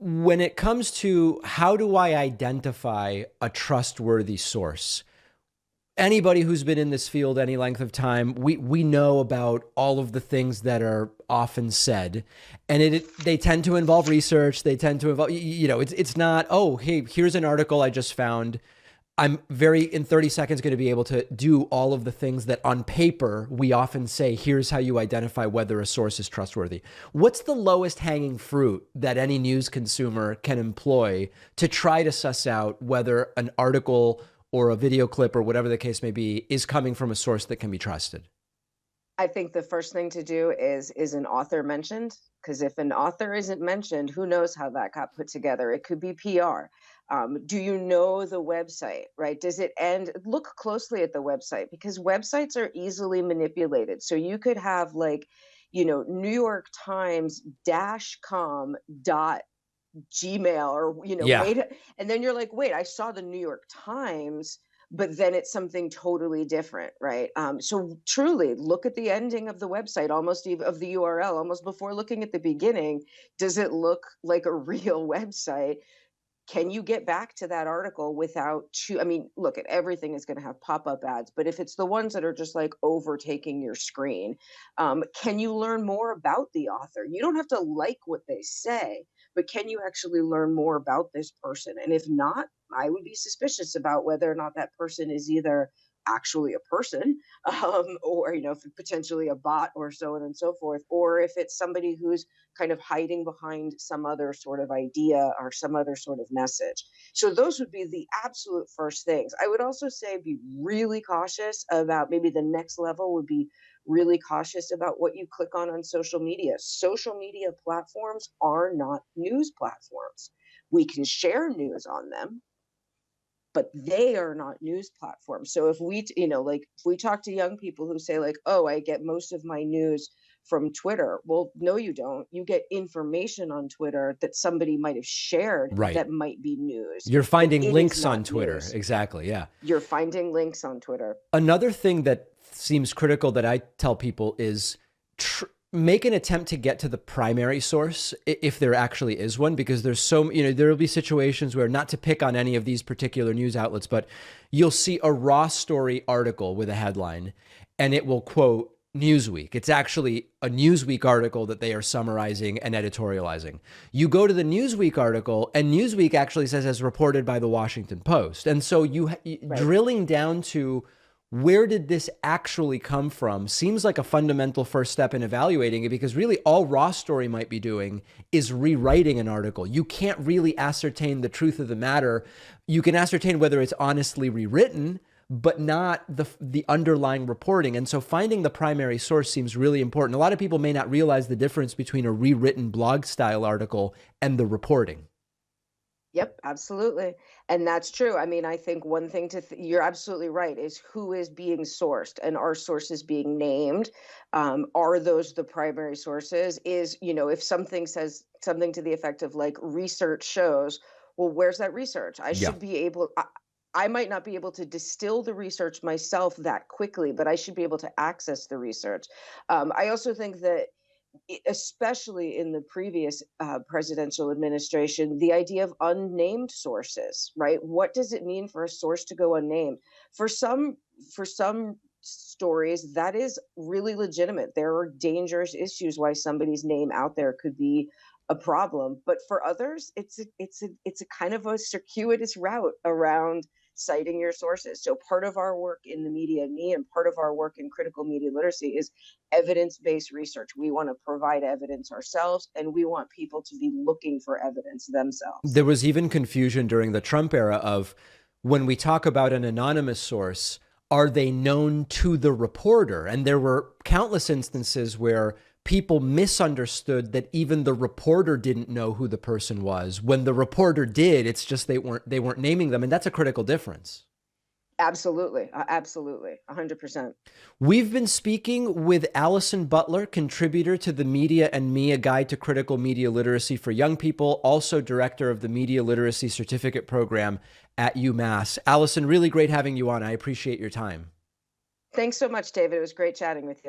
When it comes to how do I identify a trustworthy source, anybody who's been in this field any length of time, we know about all of the things that are often said, and they tend to involve research. They tend to involve, it's not, oh, hey, here's an article I just found. I'm in 30 seconds going to be able to do all of the things that on paper we often say, here's how you identify whether a source is trustworthy. What's the lowest hanging fruit that any news consumer can employ to try to suss out whether an article or a video clip or whatever the case may be is coming from a source that can be trusted? I think the first thing to do is an author mentioned? Because if an author isn't mentioned, who knows how that got put together? It could be PR. Do you know the website, right? Does it end? Look closely at the website because websites are easily manipulated. So you could have like, New York Times dash com dot Gmail or, Yeah. wait, and then you're like, wait, I saw the New York Times, but then it's something totally different, right? So truly look at the ending of the website, almost even of the URL, almost before looking at the beginning. Does it look like a real website? Can you get back to that article without I mean, look at everything is going to have pop-up ads, but if it's the ones that are just like overtaking your screen, can you learn more about the author? You don't have to like what they say, but can you actually learn more about this person? And if not, I would be suspicious about whether or not that person is either actually a person, or if potentially a bot or so on and so forth, or if it's somebody who's kind of hiding behind some other sort of idea or some other sort of message. So those would be the absolute first things. I would also say be really cautious about, maybe the next level would be really cautious about what you click on social media. Social media platforms are not news platforms. We can share news on them, but they are not news platforms. So if like if we talk to young people who say like, "Oh, I get most of my news from Twitter." Well, no, you don't. You get information on Twitter that somebody might have shared Right. that might be news, You're but finding it is links not on Twitter. news. Exactly. Yeah. You're finding links on Twitter. Another thing that seems critical that I tell people is make an attempt to get to the primary source if there actually is one, because there will be situations where, not to pick on any of these particular news outlets, but you'll see a raw story article with a headline and it will quote Newsweek. It's actually a Newsweek article that they are summarizing and editorializing. You go to the Newsweek article and Newsweek actually says as reported by the Washington Post. And so Right. drilling down to where did this actually come from seems like a fundamental first step in evaluating it, because really all raw story might be doing is rewriting an article. You can't really ascertain the truth of the matter. You can ascertain whether it's honestly rewritten, but not the underlying reporting. And so finding the primary source seems really important. A lot of people may not realize the difference between a rewritten blog style article and the reporting. Yep, absolutely. And that's true. I mean, I think one thing you're absolutely right, is who is being sourced and are sources being named? Are those the primary sources? If something says something to the effect of like research shows, well, where's that research? Yeah. I might not be able to distill the research myself that quickly, but I should be able to access the research. I also think that especially in the previous presidential administration, the idea of unnamed sources, right? What does it mean for a source to go unnamed? For some, for some stories, that is really legitimate. There are dangerous issues why somebody's name out there could be a problem, but for others, it's a kind of a circuitous route around citing your sources. So part of our work in the media, me, and part of our work in critical media literacy is evidence-based research. We want to provide evidence ourselves, and we want people to be looking for evidence themselves. There was even confusion during the Trump era of, when we talk about an anonymous source, are they known to the reporter? And there were countless instances where people misunderstood that even the reporter didn't know who the person was. When the reporter did, it's just they weren't naming them, and that's a critical difference. Absolutely, absolutely, 100%. We've been speaking with Allison Butler, contributor to The Media and Me, a guide to critical media literacy for young people, also director of the Media Literacy Certificate Program at UMass. Allison, really great having you on. I appreciate your time. Thanks so much, David. It was great chatting with you.